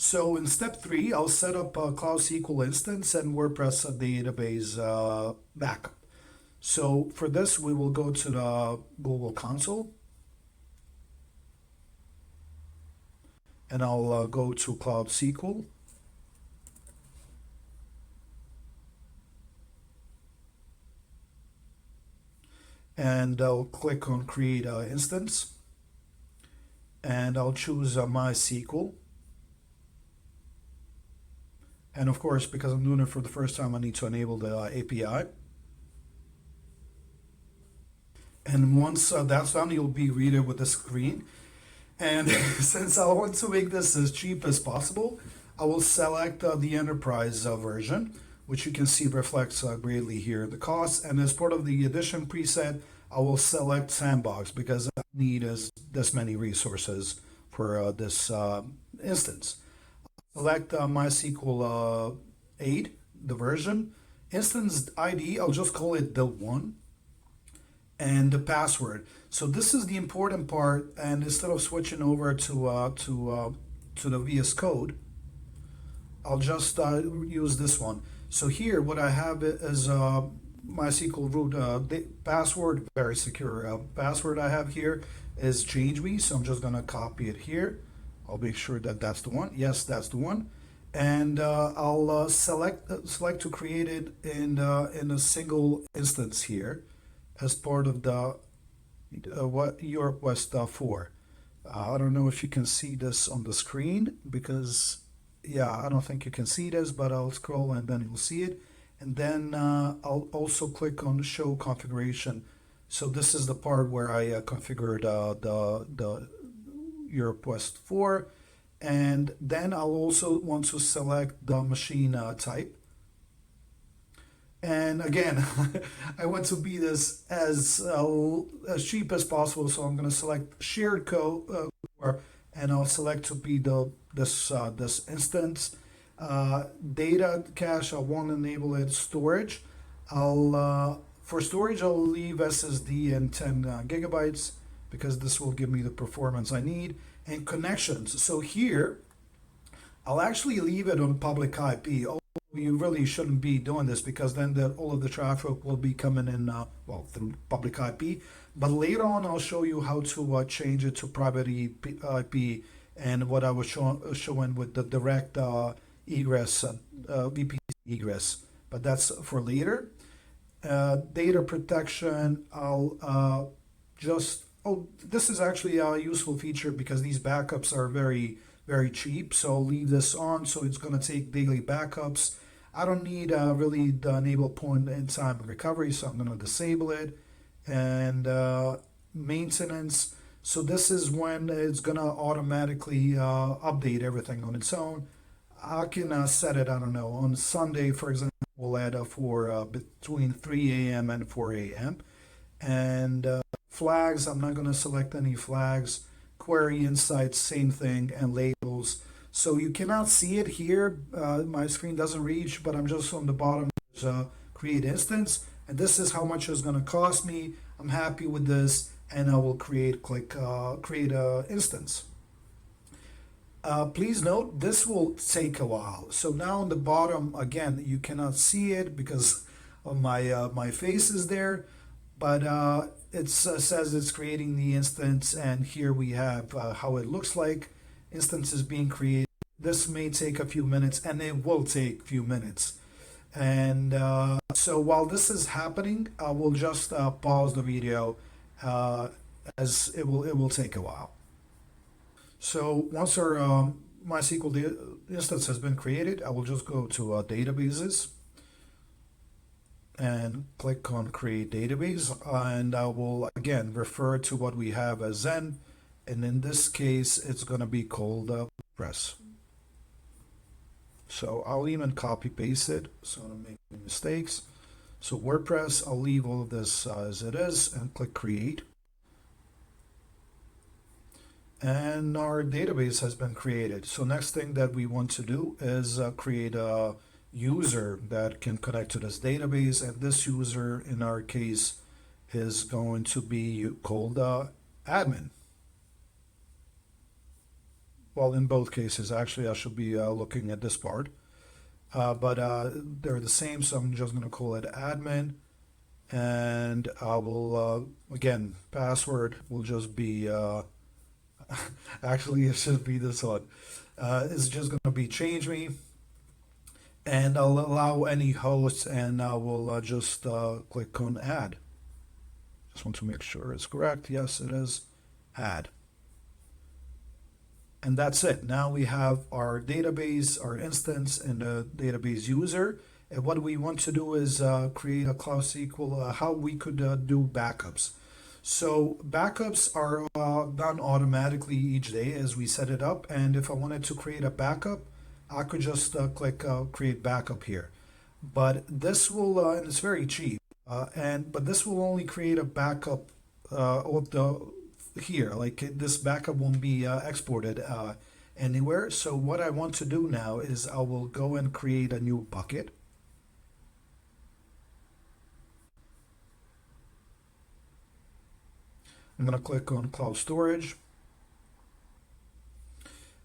So in step three, I'll set up a Cloud SQL instance and WordPress database backup. So for this, we will go to the Google console and I'll go to Cloud SQL. And I'll click on create instance and I'll choose MySQL. And of course, because I'm doing it for the first time, I need to enable the API. And once that's done, you'll be greeted with the screen. And since I want to make this as cheap as possible, I will select the enterprise version, which you can see reflects greatly here the cost. And as part of the edition preset, I will select sandbox because I need this many resources for this instance. Select MySQL 8, the version. Instance ID, I'll just call it the one. And the password. So this is the important part. And instead of switching over to the VS Code, I'll just use this one. So here, what I have is MySQL root password, very secure password I have here is change me. So I'm just gonna copy it here. I'll make sure that that's the one. Yes, that's the one. And I'll select to create it in a single instance here as part of the what Europe West 4. I don't know if you can see this on the screen because yeah, I don't think you can see this, but I'll scroll and then you'll see it. And then I'll also click on show configuration. So this is the part where I configured the Europe West 4. And then I'll also want to select the machine type. And again, I want to be this as cheap as possible. So I'm going to select shared code, and I'll select to be this instance. Data cache, I won't enable it. Storage, for storage I'll leave SSD and 10 gigabytes because this will give me the performance I need. And connections, so here I'll actually leave it on public IP. You really shouldn't be doing this because then all of the traffic will be coming in through public IP. But later on, I'll show you how to change it to private IP and what I was showing with the direct egress, VPC egress. But that's for later. Data protection, I'll this is actually a useful feature because these backups are very, very cheap. So I'll leave this on. So it's going to take daily backups. I don't need really the enable point in time recovery, so I'm going to disable it. And maintenance. So this is when it's going to automatically update everything on its own. I can set it, I don't know, on Sunday, for example, we'll add for between 3 a.m. and 4 a.m. And flags, I'm not going to select any flags. Query insights, same thing, and labels. So you cannot see it here. My screen doesn't reach, but I'm just on the bottom. Create instance, and this is how much it's going to cost me. I'm happy with this, and I will click create a instance. Please note this will take a while. So now on the bottom again, you cannot see it because of my face is there, but it says it's creating the instance, and here we have how it looks like. Instance is being created. This may take a few minutes, and it will take a few minutes. And so while this is happening, I will just pause the video as it will take a while. So once our MySQL instance has been created, I will just go to databases and click on create database, and I will again refer to what we have as Zen, and in this case it's going to be called WordPress. So I'll even copy paste it so I don't make any mistakes. So WordPress, I'll leave all of this as it is and click create. And our database has been created. So next thing that we want to do is create a user that can connect to this database, and this user in our case is going to be called admin. well, in both cases, actually, I should be looking at this part. But they're the same, so I'm just going to call it admin. And I will, again, password will just be, actually, it should be this one. It's just going to be change me. And I'll allow any hosts, and I will just click on add. Just want to make sure it's correct. Yes, it is. Add. And that's it. Now we have our database, our instance, and the database user. And what we want to do is create a Cloud SQL, how we could do backups. So backups are done automatically each day as we set it up. And if I wanted to create a backup, I could just click create backup here. But this will, and it's very cheap. But this will only create a backup of the here. Like this backup won't be exported anywhere. So what I want to do now is I will go and create a new bucket. I'm going to click on Cloud Storage,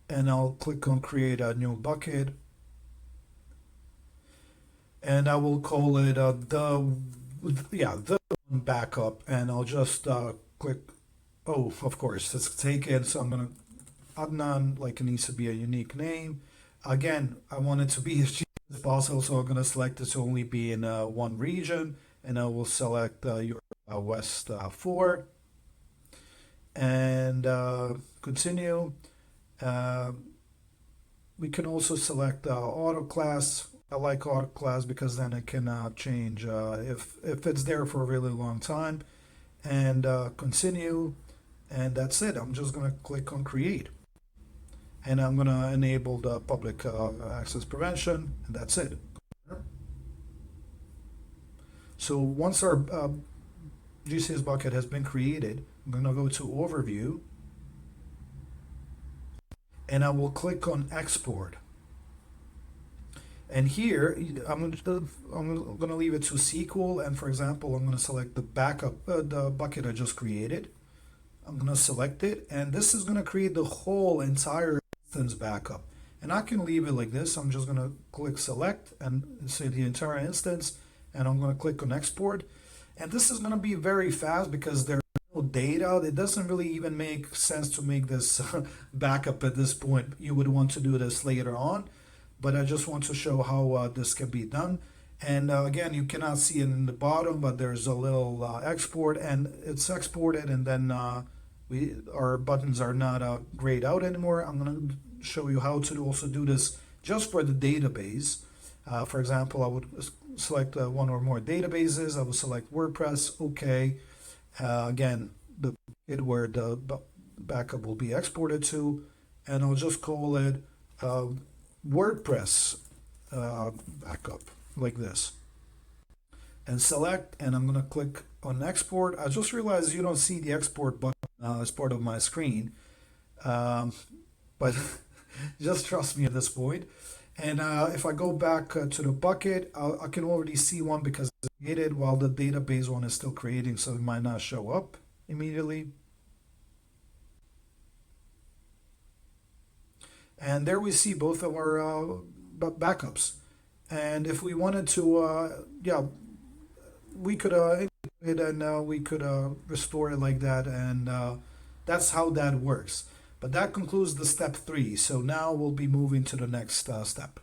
and I'll click on Create a New Bucket, and I will call it the backup, and I'll just click. Oh, of course, it's taken, so I'm going to Adnan, like it needs to be a unique name. Again, I want it to be as cheap as possible, so I'm going to select it to only be in one region, and I will select your West 4. And continue. We can also select auto class. I like auto class because then it can change if it's there for a really long time. And continue. And that's it. I'm just going to click on create. And I'm going to enable the public access prevention. And that's it. So once our GCS bucket has been created, I'm going to go to Overview, and I will click on Export. And here, I'm going to leave it to SQL, and for example, I'm going to select the backup, the bucket I just created. I'm going to select it, and this is going to create the whole entire instance backup. And I can leave it like this. I'm just going to click Select and say the entire instance, and I'm going to click on Export. And this is going to be very fast because there's no data. It doesn't really even make sense to make this backup at this point. You would want to do this later on, but I just want to show how this can be done. And again, you cannot see it in the bottom, but there's a little export, and it's exported, and then our buttons are not grayed out anymore. I'm going to show you how to also do this just for the database. For example, I would select one or more databases. I will select WordPress. Okay. Again, the it where the backup will be exported to, and I'll just call it WordPress backup like this, and select. And I'm going to click on export. I just realized you don't see the export button as part of my screen, but just trust me at this point. And if I go back to the bucket, I can already see one because it's created while the database one is still creating, so it might not show up immediately. And there we see both of our backups. And if we wanted to, we could it and we could restore it like that, and that's how that works. But that concludes the step 3. So now we'll be moving to the next step.